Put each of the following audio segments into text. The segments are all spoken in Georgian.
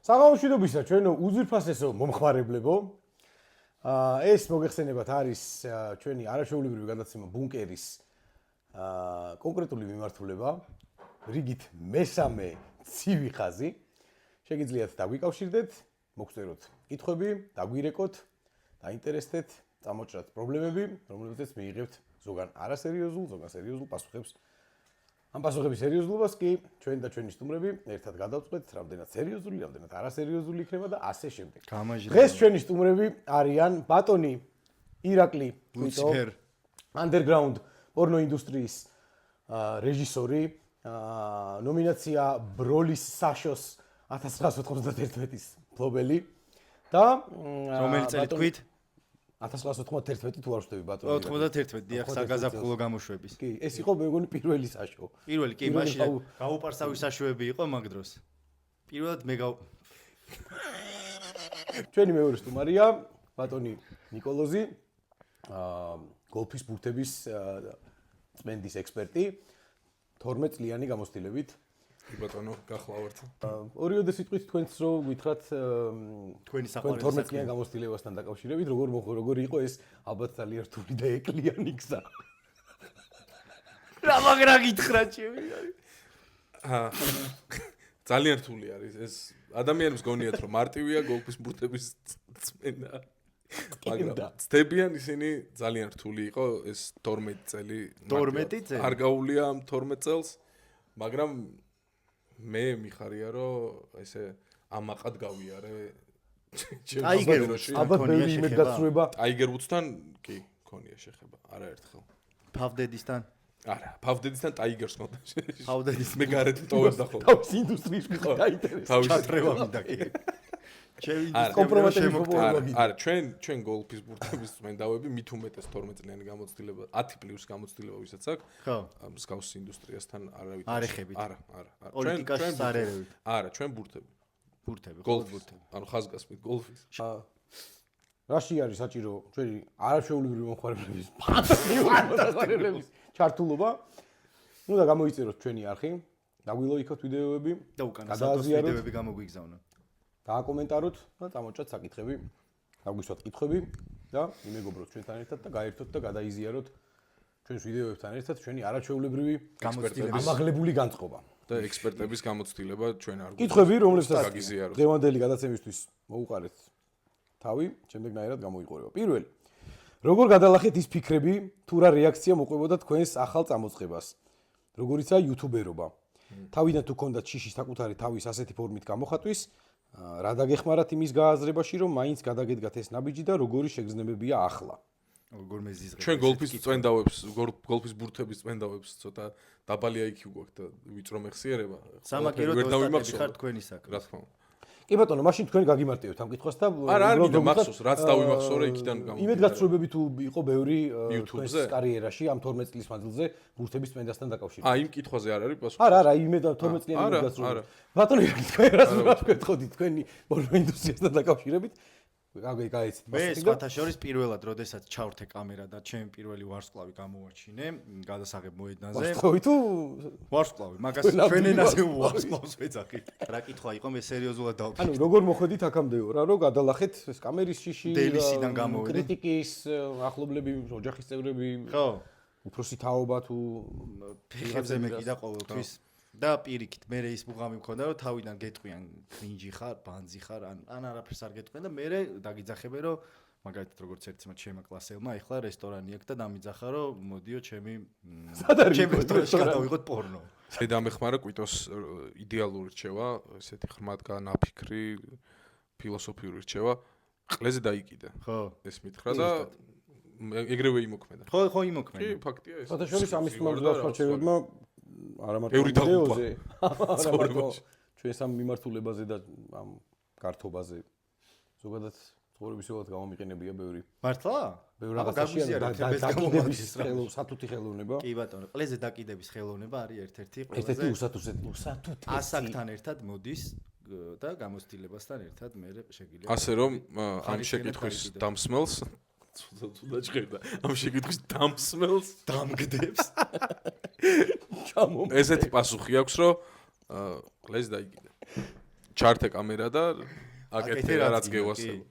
საღამოშვიდობისა ჩვენო უძვირფასესო მომხმარებლებო. ეს მოგეხსენებათ არის ჩვენი არაჩვეულებრივი გადაცემა ბუნკერის კონკრეტული მიმართულება, რიგით მესამე ცივი ხაზი. შეგიძლიათ დაგვიკავშირდეთ, მოგწეროთ კითხვები, დაგვირეკოთ, დაინტერესდეთ, წამოჭრათ პრობლემები, რომლებზეც მიიღებთ ზოგან არასერიოზულ, ზოგან სერიოზულ პასუხებს. ამ პასუხების სერიოზულობას კი ჩვენ და ჩვენი სტუმრები ერთად გადავწყვეტთ, რამდენად სერიოზული, რამდენად არასერიოზული იქნება და ასე შემდეგ. დღეს ჩვენი სტუმრები არიან ბატონი ირაკლი ლუციფერ, underground პორნო ინდუსტრიის რეჟისორი, ნომინაცია ბროლის საშოს 1991-ის მფლობელი და რომელი წელი თქვით? 1991 თუ არ ვშტები ბატონო. 91 დიახ, საგაზაფხულო გამოშვების. კი, ეს იყო მეგონი პირველი საშო. პირველი კი, მაშინ გაუპარსავი საშოები იყო მაგ დროს. პირველად მე ჩვენი მეორე სტუმარია ბატონი ნიკოლოზი, გოლფის ბურთების წმენდის ექსპერტი, 12 წლიანი გამოცდილებით. ბატონო, გახლავართ. ორიოდე სიტყვით თქვენც რო გითხრათ თქვენი საყვარელი 12 წლიან გამოცდილებასთან დაკავშირებით, როგორ იყო ეს ალბათ ძალიან რთული და ეკლიანი გზა. რა მაგრა გითხრათ ჩემი. ძალიან რთული არის ეს. ადამიანებს გონიათ რომ მარტივია გოლფის ბურთების წმენდა. მაგრამ ცდებიან ისინი ძალიან რთული იყო ეს 12 წელი. 12 წელი? არ გაუვლია ამ 12 წელს, მაგრამ მე მიხარია რომ ესე ამაყად გავიარე ტაიგერში. ალბათ ბევრი იმედ გასწრება. ტაიგერ ვუდსთან კი მქონია შეხება, არაერთხელ. ფავდედისთან? არა, ფავდედისთან ტაიგერს მქონდა. ფავდედის მე გარეთ ტოვებდა ხოლმე. თავის ინდუსტრიის მქონდა დაინტერესდა. ჩატრევა მინდა კი. ჩემი კომპრომატების პოპულარობი. არა, ჩვენ გოლფის ბურთების წმენდავები მით უმეტეს 12 წლიანი გამოცდილება, 10 პლუს გამოცდილება ვისაც აქვს. ხო. მსგავს ინდუსტრიასთან არავით. არ ეხებით. არა. პოლიტიკაში არ ერევით. არა, ჩვენ ბურთები. ბურთები, გოლფი. ანუ ხაზგასმით გოლფის. რაში არის საჭირო ჩვენი არაჩვეულებრივი მომხმარებლების ფანტასტიკური ჩართულობა? ნუ და გამოიწეროთ ჩვენი არხი, დაგვილოიქოთ ვიდეოები და უკანა სადოს ვიდეოები გამოგვიგზავნოთ. დააკომენტაროთ და წამოჭრათ საკითხები, დაგვისვათ კითხვები და იმეგობროთ ჩვენთან ერთად და გაერთოთ და გადაიზიაროთ ჩვენს ვიდეოებთან ერთად ჩვენი არაჩვეულებრივი ამაღლებული განწყობა და ექსპერტების გამოცდილება ჩვენ არ კითხვები, რომლებსაც გაგიზიაროთ. დღევანდელი გადაცემისთვის მოუყარეთ თავი, შემდეგნაირად გამოიყურება. პირველი, როგორ გადალახეთ ის ფიქრები, თუ რა რეაქცია მოყვებოდა თქვენს ახალ წამოწყებას, როგორიცაა იუთუბერობა. თავიდან თუ გქონდათ შიშის საკუთარი თავის ასეთი ფორმით გამოხატვის, რა დაგეხმარათ იმის გააზრებაში, რომ მაინც გადაგედგათ ეს ნაბიჯი და როგორი შეგრძნებებია ახლა? როგორ მეზიზღებს? ჩვენ გოლფის წმენდავებს, გოლფის ბურთების წმენდავებს ცოტა დაბალი IQ გვაქვს და ვიწრო მეხსიერება. სამაგიეროდ ოსტატები ხარ თქვენი საქმე. რა თქმა უნდა. კი ბატონო, მაშინ თქვენ გაგიმარტივეთ ამ კითხვას და არა, არ მინდა მახსოვს, რაც დავიმახსოვრე იქიდან გამომდინარე. იმედგაცრუებები თუ იყო ბევრი თქვენს კარიერაში ამ 12 წლის მანძილზე ბურთების წმენდასთან დაკავშირებით. იმ კითხვაზე არ არის პასუხი. არა, იმედ 12 წლიანი იმედგაცრუება. ბატონო, თქვენ რას ვაკეთხოდით თქვენი პორნო ინდუსტრიასთან დაკავშირებით? გაიცით. მე სხვათა შორის პირველად, როდესაც ჩავრთე კამერა და ჩემი პირველი ვარსკვლავი გამოვაჩინე, გადასაღებ მოედნაზე. ვარსკვლავი თუ ვარსკვლავი, მაგას ჩვენ ენაზე ვარსკვლავს ვეძახით. რა კითხვა იყო, მე სერიოზულად დავფიქრე. ანუ როგორ მოხვედით აქამდეო რა, რომ გადალახეთ ეს კამერის შიში, დელისიდან გამოვედი. კრიტიკის ახლობლები, ოჯახის წევრები, ხო, უფროსი თაობა თუ ფეხებზე მეკიდა ყოველთვის. და პირიქით, მე ის ბუღამი მქონდა, რომ თავიდან გეტყვიან კრინჯი ხარ, ბანძი ხარ, ან არაფერს არ გეტყვიან და მე დაგიძახებე, რომ მაგალითად როგორც ერთმა ჩემმა კლასელმა ეხლა რესტორანი აქვს და დამიძახა, რომ მოდიო ჩემი რესტორანში გადავიღოთ პორნო. მე დამეხმარა კვიტოს იდეალური რჩევა, ესეთი ხმადგანაფიქრი, ფილოსოფიური რჩევა, ყლეზე დაიკიდა. ხო, ეს მითხრა და ეგრევე იმოქმედა. ხო, იმოქმედა. კი, ფაქტია ეს. სათა შორის ამის მომძრაობებმა არა მარტო ბევრი დაგუპა. ჩვენ სამ მიმართულებაზე და ამ გართობაზე ზოგადად ცხოვრებისეულად გამომიყენებია ბევრი. მართლა? ბევრი რაღაცაში დაკიდების სათუთი ხელოვნება. კი ბატონო, ყლეზე დაკიდების ხელოვნება არის ერთ-ერთი ერთ-ერთი უსათუთი ასაკთან ერთად მოდის და გამოცდილებასთან ერთად მე შეგიძლია. ასე რომ ამ შეკითხვის დამსმელს თუნდა ჭირდა. ამ შეკითხვის დამსმელს დამგდებს. ესეთი პასუხი აქვს, რომ ყლეზე დაიკიდა. ჩართე კამერა და აკეთე რაც გეგვასება.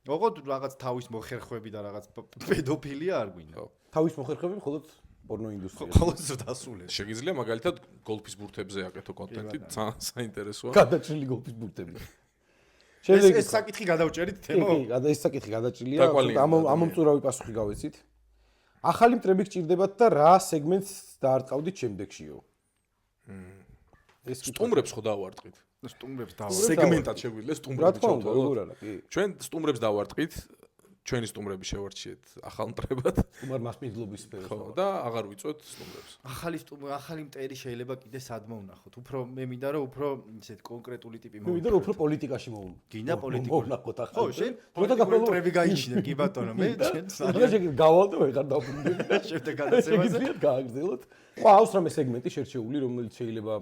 ოღონდ რაღაც თავის მოხერხვები და რაღაც პედოფილია არ გვინდა. თავის მოხერხები მხოლოდ პორნო ინდუსტრია. ხოლოს დასულე. შეგიძლია მაგალითად გოლფის ბურთებზე აკეთო კონტენტი, საინტერესოა. გადაჭრილი გოლფის ბურთები. ეს საკითხი გადავჭერით თემო. კი, ეს საკითხი გადაჭრილია. ამომწურავი პასუხი გავეცით. ახალი მტრები გჭირდებათ და რა სეგმენტს დაარტყავდით შემდეგშიო? ეს სტუმრებს ხო დავარტყით? სტუმრებს სეგმენტად შეგვიძლია სტუმრები ჩავთვალოთ. როგორ არა, კი. ჩვენ სტუმრებს დავარტყით, ჩვენი სტუმრები შევარჩიეთ ახალ მტრებად. სტუმარ მასპინძლობის სფეროს. ხო, და აღარ ვიწვევთ სტუმრებს. ახალი მტერი შეიძლება კიდე სადმო ვნახოთ. უფრო მე მინდა რომ უფრო ისეთ კონკრეტული ტიპი მე ვიდრე უფრო პოლიტიკაში მოვუნ. გინდა პოლიტიკურ. ვნახოთ ახლა. ხო, შენ პოლიტიკური მტრები გაიჩინე, კი ბატონო, მე ჩვენ შეიძლება გავალ და ვეღარ დავბრუნდები. შემდეგ გადაცემაზე შეგიძლიათ გააგრძელოთ. ხო, აქვს რამე სეგმენტი შერჩეული, რომელიც შეიძლება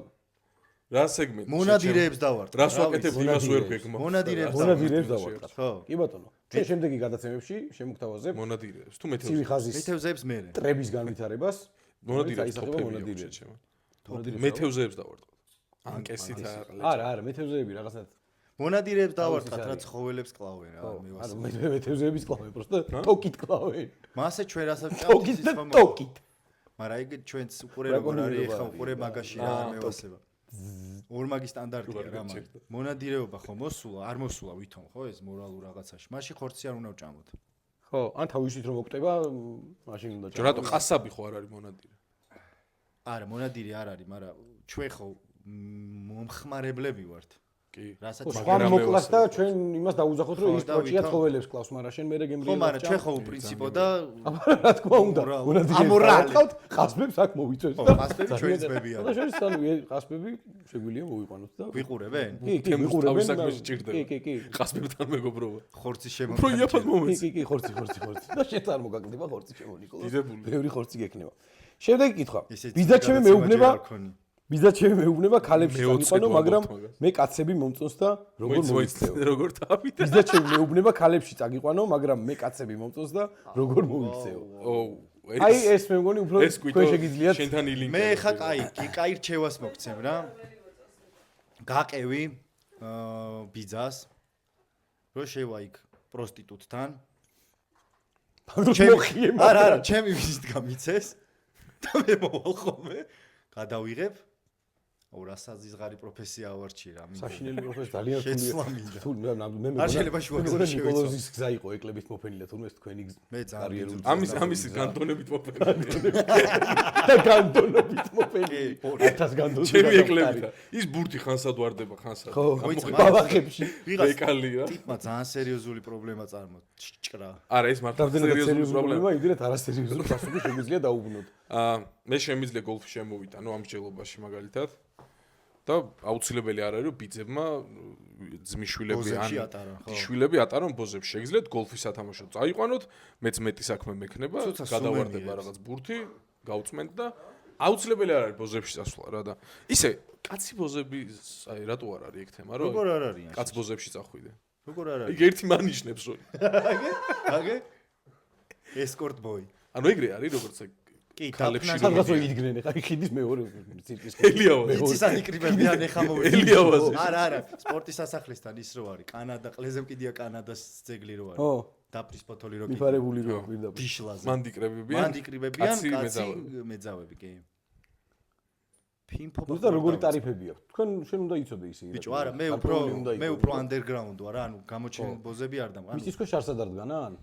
რა სეგმენტი? მონადირეებს დავარტყ. რას ვაკეთებ იმას ვერ გეგმა. მონადირეებს დავარტყ. ხო. კი ბატონო. ჩვენ შემდეგი გადაცემებში შემოგთავაზებ მონადირეებს. თუ ცივი ხაზის მეთევზეებს მე. ტრების განვითარებას. მონადირეებს აისახება მონადირეებს. მონადირეებს. მეთევზეებს დავარტყ. ანკესით არა, მეთევზეები რაღაცნაირად. მონადირეებს დავარტყათ, რა ცხოველებს კლავენ რა, მე ანუ მეთევზეების კლავენ, პროსტა ტოკით კლავენ. მასე ჩვენ რასაც ტოკით და ტოკით. მაგრამ ეგ ჩვენც უყურე როგორ არის, ეხა უყურე მაგაში რა მევასება. ორმაგი სტანდარტია რა მაგ. მონადირეობა ხო მოსულა, არ მოსულა ვითომ ხო ეს მორალურ რაღაცაში. მაშინ ხორცი არ უნდა ვჭამოთ. ხო, ან თავისით რომ მოკვდება, მაშინ უნდა ჭამოთ. რატო ყასაბი ხო არ არის მონადირე? არა, მონადირე არ არის, მაგრამ ჩვენ ხო მომხმარებლები ვართ. კი. რასაც მაგრამ მოკლას და ჩვენ იმას დაუძახოთ რომ ის პროჭია ცხოველებს კლავს, მაგრამ შენ მერე გემრიელებს. ხო, მაგრამ ჩვენ ხო უპრინციპო და რა თქმა უნდა, მონადირეებს ყავთ, ყასბებს აქ მოვიწვევთ და ყასბები ჩვენი ძმებია. და შენ სანუ ყასბები შეგვიძლია მოვიყვანოთ და ვიყურებენ? კი, ვიყურებენ. საქმეში ჭირდება. კი, კი. ყასბებთან მეგობრობა. ხორცის უფრო იაფად შემოქმედება. მომეც. კი, ხორცი. და შენ არ მოგაგდება ხორცი შემონიკოლო. დიდებული. ბევრი ხორცი გექნება. შემდეგი კითხვა. ბიზნესში მეუბნება ბიზნესში მეუბნება ქალებში წაიყვანო, მაგრამ მე კაცები მომწონს და როგორ მოვიქცეო. როგორ თავით. ბიზნესში მეუბნება ქალებში წაიყვანო, მაგრამ მე კაცები მომწონს და როგორ მოვიქცეო. აი ეს მე მგონი უფრო თქვენ შეგიძლიათ შენთან ილინკი. მე ხა კაი რჩევას მოგცემ რა. გაყევი ბიძას რო შევა იქ პროსტიტუტთან. არა, ჩემი ვიზით გამიცეს და მე მოვალ ხოლმე. გადავიღებ 200 ზღარი პროფესია ავარჩიე რა მინდა. საშინელი პროფესია ძალიან შეცვლა თუნდაც მე არ შეიძლება შუაგულში ნიკოლოზის გზა იყო ეკლებით მოფენილი თუნდაც თქვენი მე ძალიან ამის განდონებით მოფენილი. და განდონებით მოფენილი. 1000 განდონი. ჩემი ეკლებით. ის ბურთი ხანსად ვარდება ხანსად. ბალახებში. ბეკალი რა. ტიპმა ძალიან სერიოზული პრობლემა წარმოჭრა. არა ეს მართლა სერიოზული პრობლემა. იმდენად არასერიოზული პასუხი შეგვიძლია დაუბრუნოთ. მე შემიძლია გოლფი შემოვიტანო ამ მსჯელობაში მაგალითად. და აუცილებელი არ არის რომ ბიძებმა ძმისშვილები ან შვილები ატარონ ბოზებში. შეგიძლიათ გოლფის სათამაშო წაიყვანოთ, მეც მეტი საქმე მექნება, გადავარდება რაღაც ბურთი, გავწმენთ და აუცილებელი არ არის ბოზებში წასვლა რა და ისე კაცი ბოზები აი რატო არ არის ეგ თემა რომ როგორ არ არიან? კაც ბოზებში წახვიდე. როგორ არ არის? ეგ ერთი მანიშნებს რომ. აგე? ესკორტ ბოი. ანუ ეგრე არის როგორც ეგ კი, ქალებში სადღაც იდგნენ ხა ხიდის მეორე ცირკის ელიავაზი. იცისან იკრიბებიან ეხა მოვიდა. ელიავაზი. არა, სპორტის სასახლესთან ის რო არის. კანადა, ყლეზე მკიდია კანადას ძეგლი რო არის. ო, დაფრის ფოთოლი რო მიფარებული რო პირდაპირ. დიშლაზე. მანდიკრებებიან. მანდიკრებებიან, კაცი მეძავები, კი. ფინფობა. და როგორი ტარიფები აქვს? თქვენ შენ უნდა იცოდე ისე. ბიჭო, არა, მე უფრო ანდერგრაუნდ ვარ, ანუ გამოჩენილი ბოზები არ დამყარ. მის ისქო შარსად არ დგანან?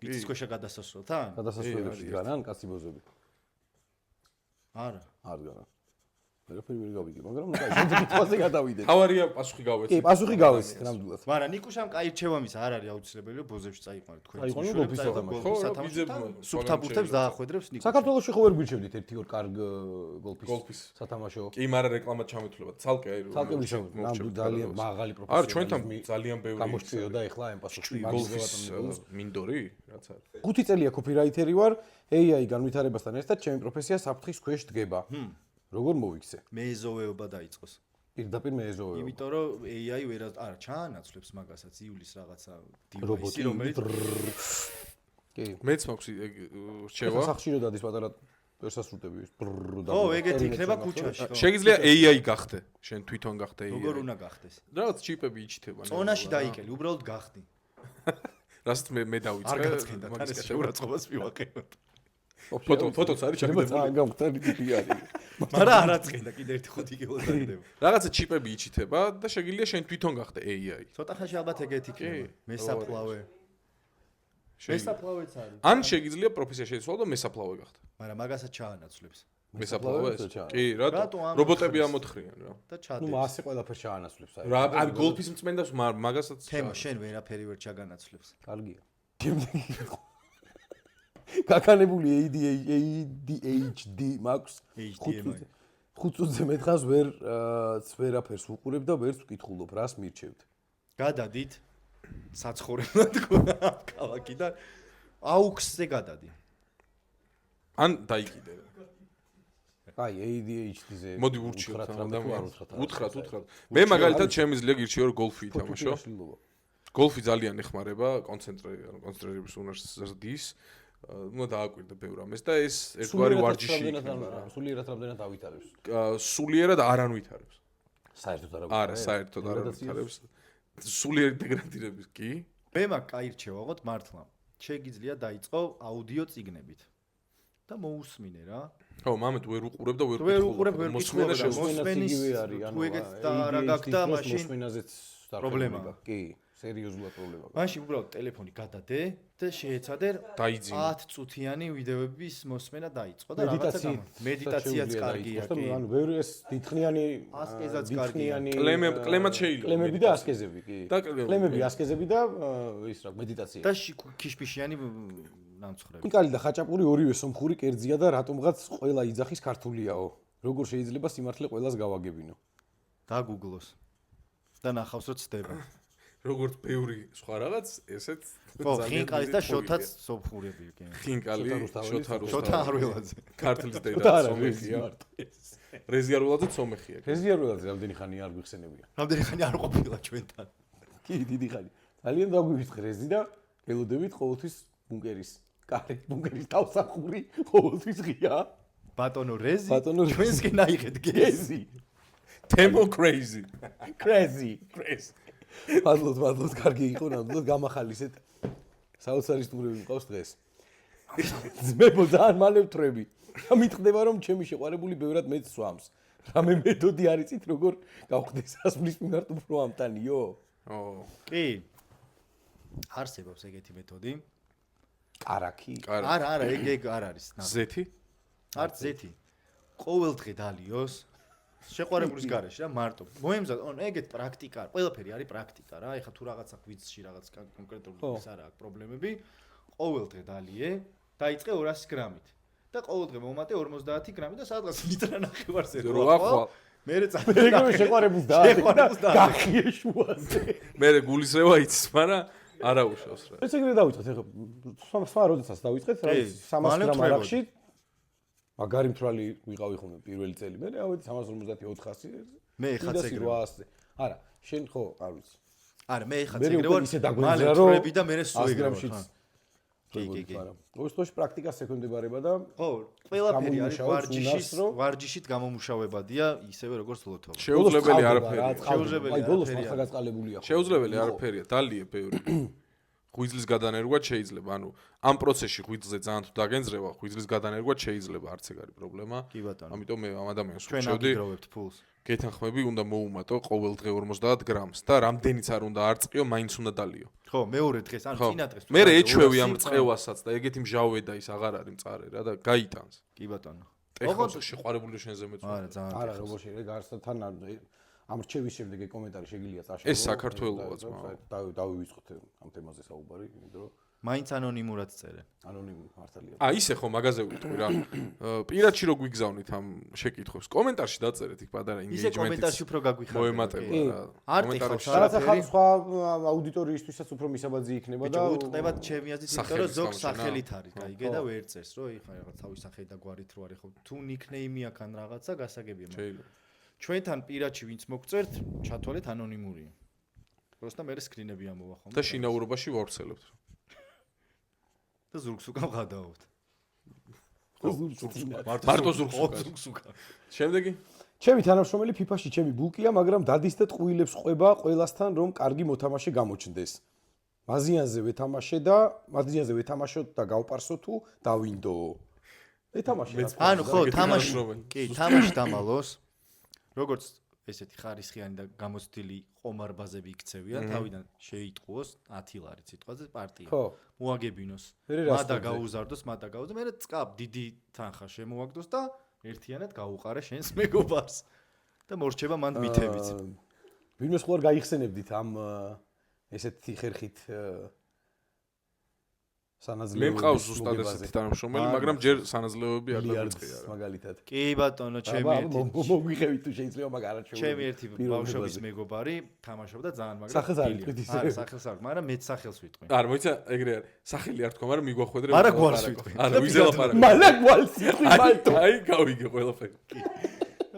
იცის ქოშა გადასასვლელთან? გადასასვლელში დგანან კაცი ბოზები. არა. არ დგანან. ვერაფერი ვერ გავიგე, მაგრამ ნუ კაი, შემდეგ კითხვაზე გადავიდეთ. თავარია პასუხი გავეცი. კი, პასუხი გავეცით ნამდვილად. მაგრამ ნიკუშამ კაი რჩევამის არ არის აუცილებელი რომ ბოზებში წაიყვანოთ თქვენ. წაიყვანო გოლფის სათამაშო. სუფთაბურთებს დაახვედრებს ნიკუშა. საქართველოში ხო ვერ გვირჩევდით ერთი ორ კარგ გოლფის სათამაშო. კი, მაგრამ რეკლამად ჩამეთვლებათ. ცალკე აი რომ. ცალკე ვიშავ, ნამდვილად ძალიან მაღალი პროფესია. არა, ჩვენთან ძალიან ბევრი გამოჩვიოდა ეხლა ამ პასუხში. გოლფის მინდორი, რაც არის. 5 წელია კოპირაითერი ვარ, AI განვითარებასთან ერთად ჩემი პროფესია საფრთხის ქვეშ დგება. როგორ მოვიქცე? მეეზოვეობა დაიწყოს. პირდაპირ მეეზოვეობა. იმიტომ რომ AI არა ჩაანაცვლებს მაგასაც იulis რაღაცა დივაისი რომელიც კი. მეც მაქვს რჩევა. სახში რო დადის პატარა პერსასრუტები ის ხო, ეგეთი იქნება ქუჩაში, ხო. შეგიძლია AI გახდე, შენ თვითონ გახდე AI. როგორ უნდა გახდეს? რაღაც ჩიპები იჩითება. წონაში დაიკელი, უბრალოდ გახდი. რასაც მე დავიწყე. არ გაცხენდა, თან ეს შეურაცხყოფას მივაყენოთ. ფოტოც არის შეიძლება ჩაგდებული. გამხდარი ტიპი არის. მაგრამ არ აცხენდა, კიდე 1-5 კილოდარდება. რაღაცა ჩიპები იჩითება და შეგიძლია შენ თვითონ გახდე AI. ცოტა ხანში ალბათ ეგეთი იქნება. მესაფლავე. მესაფლავეც არის. ან შეგიძლია პროფესია შეიცვალო და მესაფლავე გახდე. მაგრამ მაგასაც ჩაანაცვლებს. მესაფლავეს? კი, რატო? რობოტები ამოთხრიან რა. და ნუ ჩადეს. მასე ყველაფერს ჩაანაცვლებს აი. რა, აი გოლფის მწმენდას მაგასაც თემა შენ ვერაფერი ვერ ჩაგანაცვლებს. კარგია. გაკანებული ADHD მაქვს. HDMI. 5 წუთზე მეტხანს ვერაფერს ვუყურებ და ვერც ვკითხულობ, რას მირჩევთ. გადადით საცხოვრებლად ქალაქიდან აუქსზე გადადი. ან დაიკიდე. აი ADHD-ზე. მოდი ურჩიოთ უთხრათ. მე მაგალითად შემიძლია გირჩიო რომ გოლფი ითამაშო. გოლფი ძალიან ეხმარება კონცენტრირების უნარს ზრდის. უნდა დააკვირდე ბევრ ამას და ეს ერთგვარი ვარჯიში იქნება. სულიერად რამდენად ავითარებს? სულიერად არ ანვითარებს. საერთოდ არ არა, საერთოდ არ ანვითარებს. სულიერი დეგრადირების კი. მე მაგ აირჩევა ვაღოთ მართლა. შეგიძლია დაიწყო აუდიო წიგნებით. და მოусმინე რა. ხო, მამეთ ვერ უყურებ და ვერ უყურებ, ვერ მოსმენა მოსმენის თუ ეგეც და არა გაგდა მაშინ მოსმენაზეც პრობლემაა. კი, სერიოზულად პრობლემაა. მაშინ უბრალოდ ტელეფონი გადადე და შეეცადე დაიძინე. 10 წუთიანი ვიდეოების მოსმენა დაიწყო და რაღაცა მედიტაციაც კარგია კი. ანუ ბევრი ეს დიდხნიანი ასკეზაც კარგია. კლემად შეიძლება. კლემები და ასკეზები კი. და კლემები, ასკეზები და ის რა, მედიტაცია. და ქიშპიშიანი ნამცხრები. პიკალი და ხაჭაპური ორივე სომხური კერძია და რატომღაც ყველა იძახის ქართულიაო. როგორ შეიძლება სიმართლე ყველას გავაგებინო? დაგუგლოს. და ნახავს რომ ცდება. როგორც ბევრი სხვა რაღაც, ესეც ხო, ხინკალის და შოთაც სომხურები კი. ხინკალი, შოთა არველაძე. ქართლის დედა სომეხია. რეზიარულაძე სომეხია. რეზიარულაძე რამდენი ხანი არ გვიხსენებია. რამდენი ხანი არ ყოფილა ჩვენთან. კი, დიდი ხანი. ძალიან დაგვივიწყე რეზი და გელოდებით ყოველთვის ბუნკერის. კარი, ბუნკერის თავსახური ყოველთვის ღია. ბატონო რეზი. ჩვენსკენ აიღეთ გეზი. Temo crazy. Crazy. მადლობთ, კარგი იყო, ნამდვილად გამახალისეთ. საოცარი სტუმრები მყავს დღეს. ძმებო, ძალიან მალე ვთვრები. და მითხრდება, რომ ჩემი შეყვარებული ბევრად მეც სვამს. რამე მეთოდი არ იცით, როგორ გავხდე სასმლის მიმართ უფრო ამტანიო? ო, კი. არსებობს ეგეთი მეთოდი. კარაკი. არა, ეგ არ არის. ზეთი? არც ზეთი. ყოველდღე დალიოს. შეყვარებულის გარეშე რა მარტო. მოემზად, ეგეთ პრაქტიკა, ყველაფერი არის პრაქტიკა რა. ეხლა თუ რაღაცა ღვიძლში რაღაც კონკრეტული ის არა აქვს პრობლემები, ყოველდღე დალიე, დაიწყე 200 გრამით. და ყოველდღე მომატე 50 გრამი და სადღაც ლიტრა ნახევარზე როახვალ. მერე წამე შეყვარებულს და გახიე შუაზე. მერე გულისრევა იცის, მაგრამ არა უშავს რა. ეს ეგრე დავიწყეთ, ეხლა სხვა როდესაც დავიწყეთ, რა 300 გრამ არახში მაგარი მთვრალი ვიყავი ხოლმე პირველი წელი. მე ავედი 350-400. მე ეხაც ეგრე. 800-ზე. არა, შენ ხო, არ ვიცი. არა, მე ეხაც ეგრე ვარ. მალე თვრები და მე სულ ეგრე ვარ. კი. ოსტოში პრაქტიკა სექონდებარება და ხო, ყველაფერი არის ვარჯიშით გამომუშავებადია, ისევე როგორც ლოთობა. შეუძლებელი არაფერია. შეუძლებელი. აი ბოლოს მართლა გაწყალებულია. შეუძლებელი არაფერია, დალიე ბევრი. ღვიძლის გადანერგვა შეიძლება, ანუ ამ პროცესში ღვიძლზე ძალიან თუ დაგენძრევა, ღვიძლის გადანერგვა შეიძლება, არც ეგ არის პრობლემა. კი ბატონო. ამიტომ მე ამ ადამიანს ჩვენ ვუჩვევდი, აგიგროვებთ ფულს. გეთანხმები უნდა მოუმატო ყოველ დღე 50 გრამს და რამდენიც არ უნდა არწყიო, მაინც უნდა დალიო. ხო, მეორე დღეს, ანუ წინა დღეს. მე ეჩვევი ამ წევასაც და ეგეთი მჟავე და ის აღარ არის მწარე რა და გაიტანს. კი ბატონო. ოღონდ შეყვარებული შენზე მეცვა. არა, ძალიან. არა, როგორ შეიძლება გარსთან ამ რჩევის შემდეგ ეგ კომენტარი შეგიძლია წაშალო. ეს საქართველოა ძმა. დავივიწყოთ ამ თემაზე საუბარი, იმიტომ რომ მაინც ანონიმურად წერე. ანონიმური მართალია. ისე ხო მაგაზე ვიტყვი რა. პირადში რო გვიგზავნით ამ შეკითხვებს, კომენტარში დაწერეთ იქ პატარა ისე კომენტარში უფრო გაგვიხარდა. მოემატება რა. კომენტარში რაღაცა სხვა აუდიტორიისთვისაც უფრო მისაბაძი იქნება და უტყდებათ ჩემი აზრით, იმიტომ რომ ზოგ სახელით არის, გაიგე და ვერ წერს, რომ ეხლა რაღაც თავის სახელი და გვარით რო არის ხო. თუ ნიკნეიმი აქ ან რაღაცა გასაგებია. ჩვენთან პირადში ვინც მოგწერთ, ჩათვალეთ ანონიმურია. პროსტა მე სკრინები ამოვახო. და შინაურობაში ვავრცელებთ. და ზურგს უკან ვღადაობთ. მარტო ზურგს უკან. შემდეგი? ჩემი თანამშრომელი FIFA-ში ჩემი ბულკია, მაგრამ დადის და ტყუილებს ყვება ყველასთან, რომ კარგი მოთამაშე გამოჩნდეს. მაზიანზე ვეთამაშოთ და გავპარსო თუ დავინდო. ეთამაშე. ანუ ხო, თამაში. კი, თამაში დამალოს. როგორც ესეთი ხარისხიანი და გამოცდილი ყომარბაზები იქცევიან, თავიდან შეიტყუოს 10 ლარით სიტყვაზე პარტია. მოაგებინოს. მადა გაუზარდოს, მე წკაპ დიდი თანხა შემოაგდოს და ერთიანად გაუყარე შენს მეგობარს და მორჩება მან მითებიც. ვინმეს ხوار გაიხსენებდით ამ ესეთი ხერხით სანაძლეობები. მე მყავს ზუსტად ესეთი თანამშრომელი, მაგრამ ჯერ სანაძლეობები არ დაგვიწყია რა. მაგალითად. კი ბატონო, ჩემი ერთი მოგვიღევით თუ შეიძლება მაგარად შევიდე. ჩემი ერთი ბავშვობის მეგობარი თამაშობდა ძალიან, მაგრამ სახელს არ ვიტყვით ისე. არა, სახელს არ, მაგრამ მეც სახელს ვიტყვი. არა, მოიცა, ეგრე არის. სახელი არ თქვა, მაგრამ მიგვახვედრე. არა, გვარს ვიტყვი. არა, ვიზელაპარაკე. მალა გვალს ვიტყვი მალტო. აი, გავიგე ყველაფერი.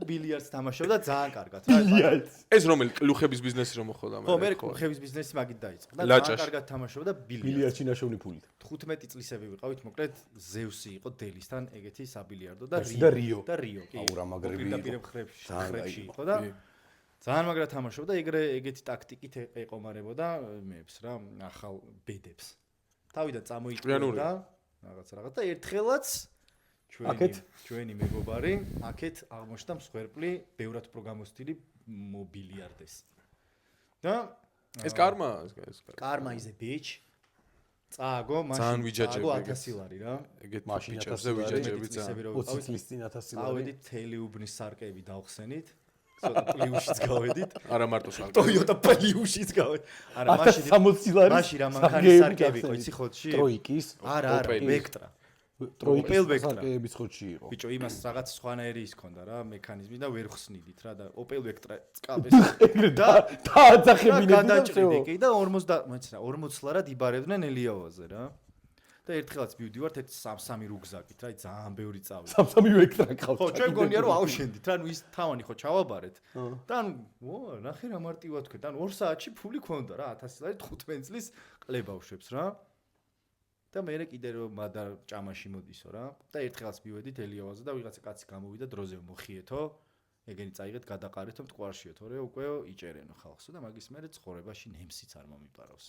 ბილიარდს თამაშობდა ძალიან კარგად. ბილიარდს. ეს რომელი კლუხების ბიზნესი რომ მოხდა მე. ხო, მე კლუხების ბიზნესი მაგით დაიწყო და ძალიან კარგად თამაშობდა ბილიარდს. ბილიარდში ნაშოვნი ფულით. 15 წლისები ვიყავით, მოკლედ ზევსი იყო დელისთან ეგეთი საბილიარდო და რიო. კი. აუ რა მაგრები იყო. პირდაპირ ხრებში იყო და ძალიან მაგრად თამაშობდა, ეგეთი ტაქტიკით ეყომარებოდა მეებს რა, ახალ ბედებს. თავიდან წამოიჭრა რაღაც და ერთხელაც ჩვენი მეგობარი აქეთ აღმოჩნდა მსხვერპლი, ბევრად უფრო გამოცდილი მობილიარდეს. და ეს კარმა, კარმა is a bitch. წააგო, მაშინ წააგო 1000 ლარი რა. ეგეთ მაშინებზე ვიჯაჯები ძალიან. 20 წლის წინ 1000 ლარი. ავედით თელი უბნის სარკეები დავხსენით. ცოტა პლიუშიც გავედით. არა მარტო სარკე. Toyota პლიუშიც გავედით. არა, 60 ლარი. მაშინ რა მანქანის სარკეები იყო, იცი ხოთში? ტროიკის. არა, ვექტრა. ტროიკის სარკეების ხოთში იყო. ბიჭო, იმას რაღაც სხვანაირი ის ქონდა რა, მექანიზმი და ვერ ხსნიდით რა და Opel Vectra წკაპეს. და გადაჭრიდი და 40 ლარად იბარებდნენ ელიავაზე რა. და ერთხელაც მივდივართ ერთ 3 რუგზაკით რა, ძალიან ბევრი წავი. 3 ვექტრა ყავს. ხო, ჩვენ გონია რომ ავშენდით რა, ნუ ის თავანი ხო ჩავაბარეთ. და ნუ ნახე რა მარტივად თქვენ, და 2 საათში ფული ქონდა რა, 1000 ლარი 15 წლის ყლებავშვებს რა. და მე კიდე რომ მადა ჭამაში მოდისო რა და ერთხელაც მივედით ელიავაზე და ვიღაცა კაცი გამოვიდა დროზე მოხიეთო ეგენი წაიღეთ გადაყარეთო მტკვარშიო თორე უკვე იჭერენო ხალხსო და მაგის მერე ცხოვრებაში ნემსიც არ მომიპარავს.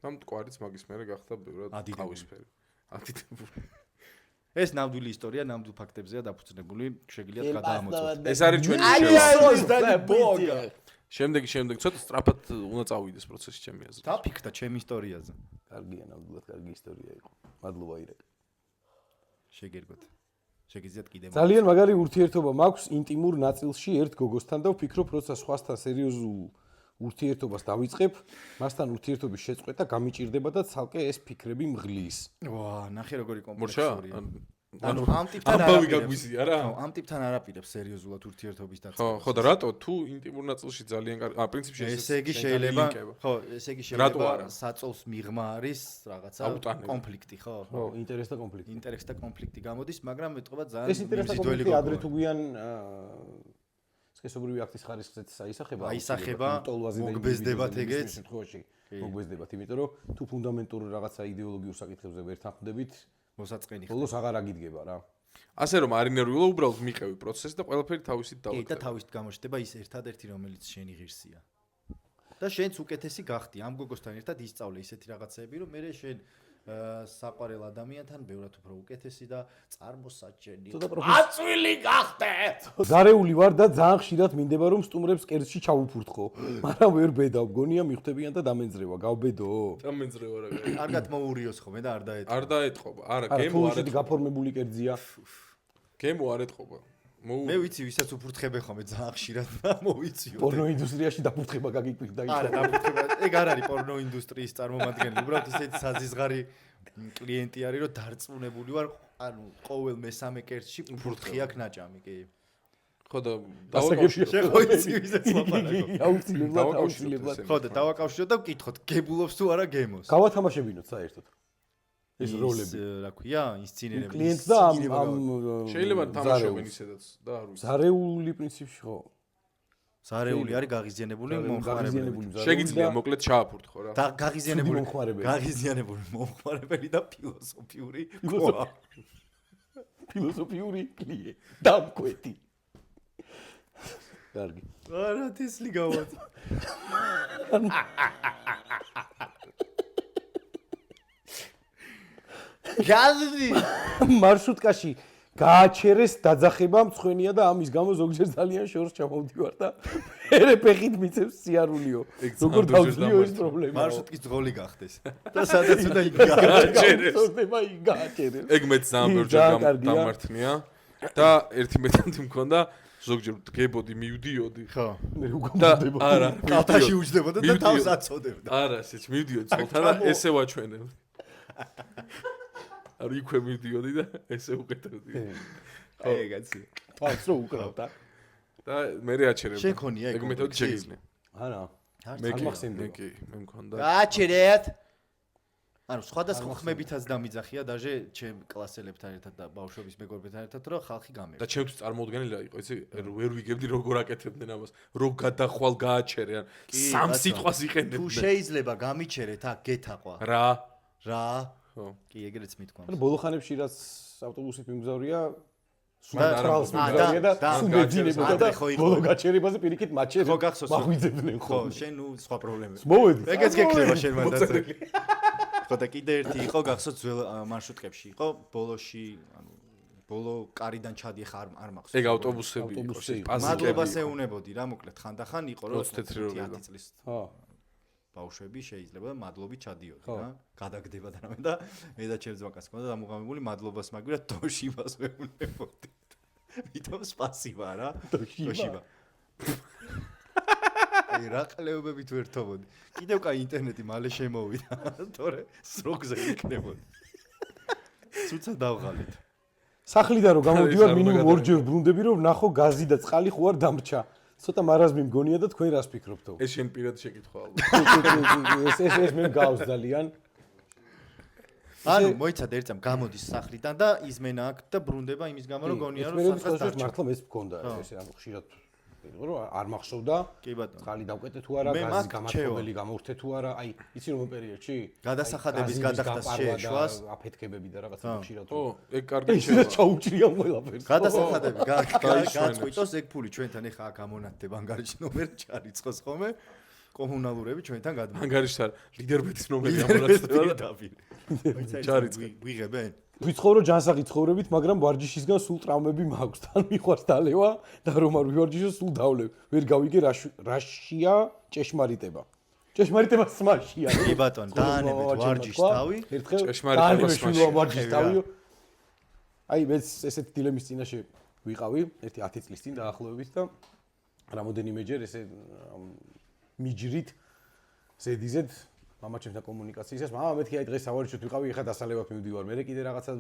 ამ მტკვარიც მაგის მერე გახდა ბევრად ყავისფერი. ადიდებული. ეს ნამდვილი ისტორია, ნამდვილ ფაქტებზეა დაფუძნებული, შეგიძლიათ გადაამოწმოთ. ეს არის ჩვენი ბოგა. შემდეგი ცოტა სწრაფად უნდა წავიდეს პროცესი ჩემი აზრით. დაფიქრდა ჩემი ისტორიაზე. კარგია, ნამდვილად კარგი ისტორია იყო. მადლობა ირაკ. შეგერგოთ. შეგიძლიათ კიდე. ძალიან მაგარი ურთიერთობა მაქვს ინტიმურ ნაწილში ერთ გოგოსთან და ვფიქრობ, როცა სხვასთან სერიოზულ ურთიერთობას დავიწყებ, მასთან ურთიერთობის შეწყვეტა გამიჭირდება და ცალკე ეს ფიქრები მღლის. ვა, ნახე როგორი კომპლექსურია. ანუ ამ ტიპთან ამბავი გაგვიზია რა. ხო, ამ ტიპთან არ აპირებს სერიოზულად ურთიერთობის ხო, დაწყებას. ხო და რატო თუ ინტიმურ ნაწილში ძალიან კარგი, პრინციპში ესე იგი შეიძლება, ხო, ესე იგი შეიძლება საწოლს მიღმა არის რაღაცა კონფლიქტი, ხო? ხო, ინტერესი და კონფლიქტი. ინტერესი და კონფლიქტი გამოდის, მაგრამ მეტყობა ძალიან ეს ინტერესი და კონფლიქტი ადრე თუ გვიან სქესობრივი აქტის ხარისხზეც აისახება. მოგბეზდებათ ეგეც. მოგბეზდებათ, იმიტომ რომ თუ ფუნდამენტურ რაღაცა იდეოლოგიურ საკითხებზე ვერ თანხმდებით, მოსაწყენი ხდება. ბოლოს აღარ აგიდგება რა. ასე რომ არ ინერვიულა, უბრალოდ მიყევი პროცესს და ყველაფერი თავისით დავაკეთე. კი, და თავისით გამოჩნდება ის ერთადერთი, რომელიც შენი ღირსია. და შენც უკეთესი გახდი ამ გოგოსთან ერთად ისწავლე ისეთი რაღაცეები, რომ მე შენ საყვარელ ადამიანთან ბევრად უფრო უკეთესი და წარმოსაჩენი აწვილი გახდე. ზარეული ვარ და ძალიან ხშირად მინდება რომ სტუმრებს კერძში ჩავუფურთხო, მაგრამ ვერ ბედავ, გონია მივხვდებიან და დამენძრევა, გავბედო? დამენძრევა რა. კარგად მოურიოს ხოლმე და არ დაეტყობა. არ დაეტყობა. არა, გემო არ ეტყობა. გაფორმებული კერძია. გემო არ ეტყობა. მე ვიცი, ვისაც უფურთხებე ხოლმე ძალიან ხშირად და მოვიციო. პორნო ინდუსტრიაში დაფურთხება გაგიკვირდა ის. არა, დაფურთხება. ეგ არ არის პორნო ინდუსტრიის წარმომადგენელი, უბრალოდ ისეთი საზიზღარი კლიენტი არის, რომ დარწმუნებული ვარ, ანუ ყოველ მესამე კერძში უფურთხი აქვს ნაჭამი, კი. ხო და დავაკავშირე. შეგვიცი ვისაც ლაპარაკობ. აუცილებლად. ხო და დავაკავშირო და ვკითხოთ, გებულობს თუ არა გემოს. გავათამაშებინოთ საერთოდ. ეს როლები. რა ქვია, ინსცენირება. კლიენტს და ამ შეიძლება თამაშობენ ისედაც და არ ვიცი. ზარეული პრინციპში ხო. ზარეული არის გაღიზიანებული მომხმარებელი. შეგიძლია მოკლედ ჩააფურთხო რა. და გაღიზიანებული მომხმარებელი. გაღიზიანებული მომხმარებელი და ფილოსოფიური ყოა. ფილოსოფიური კლიე. დამკვეთი. კარგი. არა თესლი გავად. გაზდი მარშრუტკაში გააჩერეს დაძახება მწვენია და ამის გამო ზოგჯერ ძალიან შორს ჩამოვდივარ და მე ფეხით მიწევს სიარულიო. როგორ დავძლიო ეს პრობლემა. მარშრუტკის ძღოლი გახდეს. და სადაც უნდა იგააჩერეს. გააჩერეს. ეგ მეც ძალიან ბევრჯერ დამართმია და ერთი მეტანდი მქონდა ზოგჯერ გებოდი მივდიოდი. ხო. მე უკვე და მოვდებოდი. არა, კალთაში უჯდებოდა და თავს აწოდებდა. არა, ესეც მივდიოდი ცოლთან და ესე ვაჩვენებ. არ იქვე მივდიოდი და ესე უკეთებდი. აი ეგაცი. თავს რო უკრავდა. და მე აჩერებდი. შენ ქონია ეგ ეგ მეთოდი შეგიძლია. არა. მე არ კი, მახსენდება. მე კი, მე მქონდა. გააჩერეთ. ანუ სხვადასხვა ხმებითაც დამიძახია დაჟე ჩემ კლასელებთან ერთად და ბავშვების მეგობრებთან ერთად რომ ხალხი გამერდა. და ჩემთვის წარმოუდგენელი იყო, იცი, ვერ ვიგებდი როგორ აკეთებდნენ ამას. რო გადახვალ გააჩერე ან სამ სიტყვას თუ იყენებდნენ. შეიძლება გამიჩერეთ აქ გეთაყვა. რა? რა? ხო. კი ეგრეც მithქვამს. ანუ ბოლო ხანებში რაც ავტობუსით მიმგზავრია სულ მან არა ტრალს მიმგზავრია და და სულ მეძინებოდა და ხო იყო. ბოლო გაჩერებაზე პირიქით მაჩერე ხო გახსოვს მაღვიძებდნენ ხო ხო შენ ნუ სხვა პრობლემები. მოვედი ეგეც გექნება შენ მანდაცე. ხო და კიდე ერთი იყო გახსოვს ძველ მარშრუტკებში იყო ბოლოში ანუ ბოლო კარიდან ჩადიე ხარ არ მახსოვს. ეგ ავტობუსები იყო, პაზიკები. მადლობას ეუნებოდი რა მოკლედ ხანდახან იყო რომ 24 რო 10 წლის ხო ბავშვები შეიძლება და მადლობით ჩადიოდნენ რა გადაგდება და რამე და მე და ჩემს ვაკას მქონდა დამუღამებული მადლობას მაგვირა დოშიბას ვეუნებოდი. ვითომ სპასიბა რა დოშიბა. აი რა ყლეობებით ვერთობოდი. კიდევ კაი ინტერნეტი მალე შემოვიდა. თორე სროგზე იქნებოდი. ცუცა დავღალით. სახლიდან რომ გამოვდივარ მინიმუმ ორჯერ ბრუნდები რომ ნახო გაზი და წყალი ხო არ დამრჩა. ცოტა მარაზმი მგონია და თქვენ რას ფიქრობთო? ეს შენ პირად შეკითხვა ალბათ. ეს მე გავს ძალიან. ანუ მოიცადე ერთ წამ გამოდის სახლიდან და იზმენა აქ და ბრუნდება იმის გამო რომ გონია რომ საქმეს საქმეს მართლა მეც მქონდა ესე ანუ ხშირად რომ არ მახსოვდა კი ბატონო წყალი დავკეტე თუ არა გაზი გამართობელი გამორთე თუ არა აი იცი რომ პერიოდში გადასახადების გადახდას შეეშვას აფეთქებები და რაღაცა ხშირად ო, ეგ კარგი ისე ჩაუჭრია ყველაფერს გადასახადები გაწყვიტოს ეგ ფული ჩვენთან ეხა გამონათდება ანგარიში ნომერი ჩარიცხოს ხოლმე კომუნალურები ჩვენთან გადმოდის ანგარიშთან ლიდერბეთის ნომერი ამონაცდება და ჩარიცხი ვიღებენ ვიცხოვრო ჯანსაღი ცხოვრებით მაგრამ ვარჯიშისგან სულ ტრავმები მაქვს თან მიყვარს დალევა და რომ არ ვივარჯიშო სულ დავლევ ვერ გავიგე რაშია ჭეშმარიტება ჭეშმარიტება სმაშია კი ბატონო დაანებეთ ვარჯიშს თავი ჭეშმარიტება სმაშია ვარჯიშს თავი აი მეც ესეთ დილემის წინაშე ვიყავი ერთი 10 წლის წინ დაახლოებით და რამოდენიმეჯერ ესე მიჯრით ზედიზედ მამაჩემთან კომუნიკაციისას მამა მეთქი აი დღეს სავარჯიშოდ ვიყავი ეხა დასალევად მივდივარ მე კიდე რაღაცა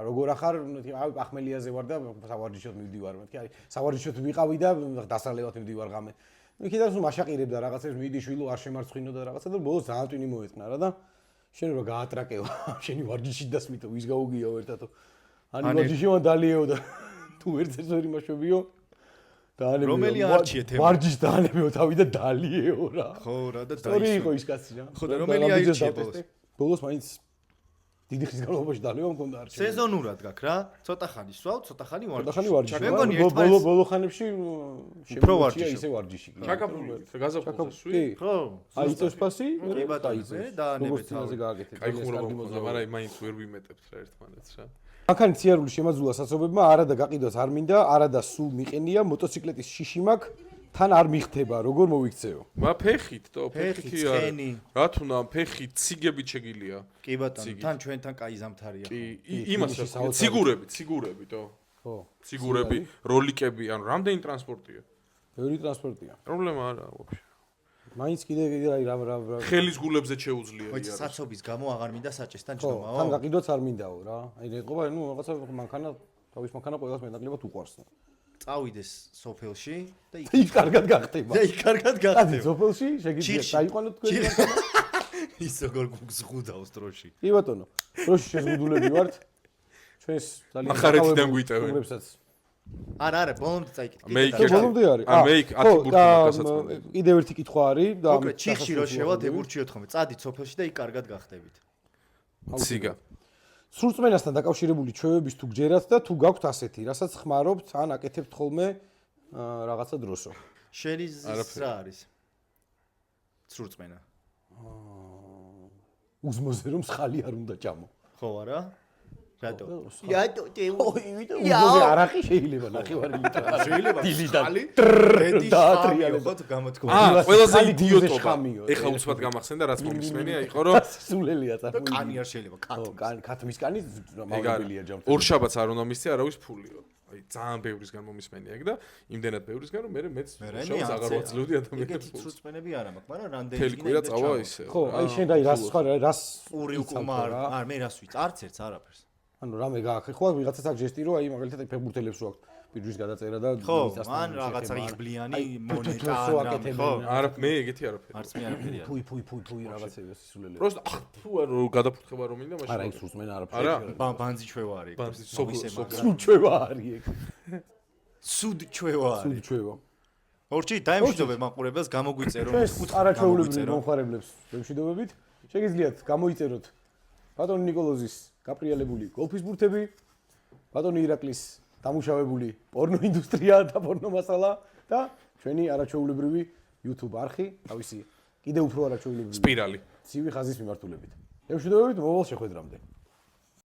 როგორ ახარ აი ახმელიაზე ვარ და სავარჯიშოდ მივდივარ მეთქი აი სავარჯიშოდ ვიყავი და დასალევად მივდივარ ღამე მე კიდე სულ მაშაყირებდა რაღაცებს მიდი შვილო არ შემარცხინო და რაღაცა და ბოლოს ძალიან ტვინი მოეწყნა რა და შენ რა გაატრაკეო შენი ვარჯიში დასმითო ვის გაუგიო ერთადო ანი ვარჯიში მან დალიეო და თუ ერთს ვერ იმაშვებიო დაანებიო რომელი არჩიე თემა ვარჯიშ დაანებიო თავი და დალიეო რა ხო რა და სწორი იყო ის კაცი რა ხო და რომელი აირჩიე ბოლოს ბოლოს მაინც დიდი ხნის განმავლობაში დალევა მქონდა არჩევანი სეზონურად გაქვს რა ცოტა ხანი სვავ ცოტა ხანი ვარჯიში მე მგონი ბოლო ხანებში შემოჩია ისე ვარჯიში ჩაკაპული გაზაფხულზე ხო აი იწევს ფასი კი ბატონო მე დაანებეთ თავზე გააკეთე აი ხუმრობა მქონდა მაგრამ მაინც ვერ ვიმეტებთ რა ერთმანეთს რა მანქანის ციარული შემაძულა საცობებმა არადა გაყიდვას არ მინდა არადა სულ მიყენია მოტოციკლეტის შიში მაქვს თან არ მიხდება როგორ მოვიქცეო მა ფეხით თო ფეხითი არა ცხენი. რა თქმა ფეხით ციგებით შეგილია კი ბატონო თან ჩვენთან კაი ზამთარია კი იმას ციგურები თო ხო ციგურები როლიკები ანუ რამდენი ტრანსპორტია ბევრი ტრანსპორტია პრობლემა არა ვაფშე მაინც კიდე აი რა ხელის გულებზე შეუძლია მოიცა საცობის გამო აღარ მინდა საჭესთან ხო ჯდომაო თან გაყიდვაც არ მინდაო რა აი ნეტყობა ნუ რაღაცა მანქანა თავის მანქანა ყველას მეტნაკლებად უყვარს წავიდეს სოფელში და იქ კარგად გახდება და იქ კარგად აი გახდება სოფელში შეგიძლიათ დაიყვანოთ თქვენი მანქანა ის როგორ გუგზღუდავს დროში კი ბატონო დროში შეზღუდულები ვართ ჩვენს ძალიან ახარეთიდან გვიტევენ არა ბოლომდე წაიკითხე მე იქ ბოლომდე არის მე იქ 10 ბურთი გასაცნობია კიდევ ერთი კითხვა არის და მოკლედ ჩიხში რო შევალთ ებურჩიოთ ხოლმე წადით სოფელში და იქ კარგად გახდებით ციგა სრულწმენასთან დაკავშირებული ჩვევების თუ გჯერათ და თუ გაქვთ ასეთი, რასაც ხმარობთ ან აკეთებთ ხოლმე რაღაცა დროსო. შენი ზის რა არის? სრულწმენა. უზმოზე რომ სხალი არ უნდა ჭამო. ხო არა? რატო? უზმოზე არაყი შეიძლება ნახევარი ლიტრი. შეიძლება დილიდან. ხალი? დაატრიალე. ხო თუ გამოთქვა. ყველაზე ხალი გულზე იდიოტობა. შხამიო. ეხა უცბად გამახსენდა რაც მომისმენია იყო რომ სულელია წარმოიდგინე. კანი არ შეიძლება კატ. კათმის კანი მავნებელია ჯამთი. ორ შაბათს არ უნდა მისცე არავის ფულიო. აი ძალიან ბევრისგან მომისმენია ეგ და იმდენად ბევრისგან რომ მე მეც შავს აღარ ვაძლევდი ადამიანებს. ეგეთი სრულწმენები არ მაქვს, მაგრამ რამდენი თელი კვირა წავა ისე. ხო, აი შენ და რას სხვა რას პური უკუმა არ მე რას ვიც არც ერთს არაფერს. ანუ რამე გააქე ხო ვიღაცას აქ ჟესტი რომ აი მაგალითად აი ფეხბურთელებს რო აქვს ბირჟის გადაწერა და ხო, ან რაღაცა იღბლიანი მონეტა ხო, არა მე ეგეთი არაფერი. არც მე არაფერი არ. ფუი რაღაცები სულელია. просто თუ არ გადაფუთხება რომ მინდა მაშინ არა ის სრულწმენა არაფერი. არა ბანძი ჩვევა არის. სულჩვევა არის ეგ. სუდ ჩვევა სულ არის. ჩვევა. ორჩი დაემშვიდობებ მაყურებელს გამოგვიწერო. ეს არაჩვეულებრივი მომხარებლებს შემშვიდობებით. შეგიძლიათ გამოიწეროთ ბატონი ნიკოლოზის გაპრიალებული გოლფის ბურთები, ბატონი ირაკლის დამუშავებული პორნო ინდუსტრია და პორნო მასალა და ჩვენი არაჩვეულებრივი YouTube არხი, თავისი კიდევ უფრო არაჩვეულებრივი სპირალი. ცივი ხაზის მიმართულებით. შემშვიდობებით მომავალ შეხვედრამდე.